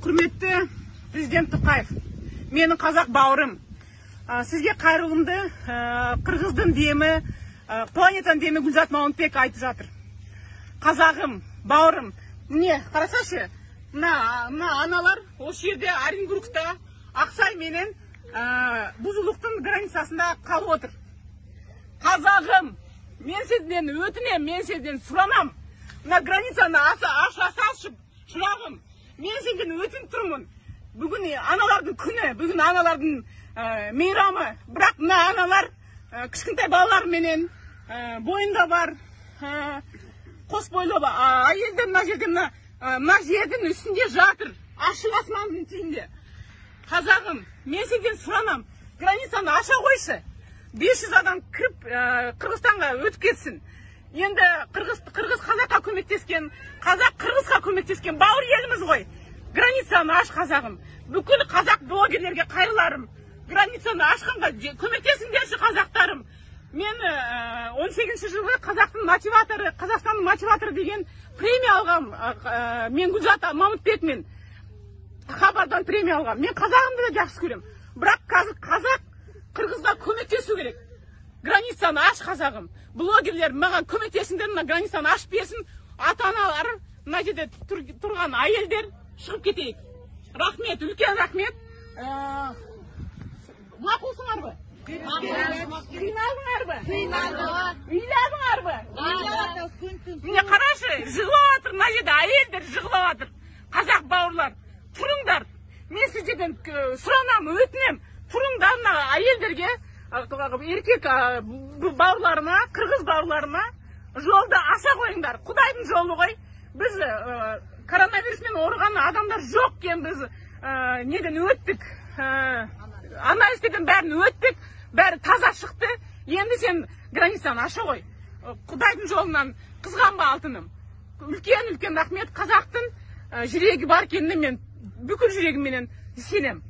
Құрметті президент Тоқаев, менің қазақ бауырым, сізге қайрылымды қырғыздың демі, планетаның демі Гүлзат Мамытбек айтып жатыр. Қазағым, бауырым, міне, қарасашы, мына аналар осы жерде Оренбургта Ақсай менен бұзылықтың границасында қалып отыр. Қазағым, мен сізден өтінем, мен сізден сұранам. Мына границаны ашасашы, шырағым. Мен сенден өтініп тұрмын. Бүгін аналардың күні, бүгін аналардың мейрамы. Бірақ мына аналар кішкентай балалар менен бойында бар, қос бойлы әйелдер мына жердің үстінде жатыр. Ашық аспанның түйінде. Қазағым, мен сенден сұранам. Границаны аша қойшы. 500 адам кіріп Қырғызстанға өтіп кетсін. Енді қырғыз қазаққа көмектескен, қазақ қырғызға көмектескен бауыр еліміз ғой. Границаны аш, қазағым. Бүкіл қазақ блогерлерге қайырларым. Границаны ашқанға көмектесіңдерші, қазақтарым. Мен 18 жылы Қазақстанның мотиваторы деген премия алғам. Мен Гүлзат Мамытбекмен хабардан премия алғам. Мен қазағымды да жақсы көрем. Бірақ қазақ қырғызға көмектесу керек. Границаны аш, қазағым. Блогерлер маған көмектесіңдер, мына границаны ашып берсін. Ата-аналары, мына жерде тұрған әйелдер шығып кетейік. Рахмет, үлкен рахмет. Мақұлсыңар ба? Қиналдыңар ба? Үйладыңар ба? Міне қарашы, жығылып жатыр, мына жерде әйелдер жығылып жатыр. Қазақ бауырлар, тұрыңдар. Мен сіздерден сұранам, өтінем. Тұрыңдар, мына әйелдерге, еркек бауырларыма, қырғыз бауырларыма жолды аша қойыңдар. Құдайдың жолы ғой. Біз коронавируспен ауырған адамдар жоқ кен, біз неден өттік, анализден бәрін өттік, бәрі таза шықты. Енді сен границаны аша қой. Құдайдың жолынан қызғанба, алтыным. Үлкен рахмет. Қазақтың жүрегі бар екеніне мен бүкіл жүрегіммен сенем.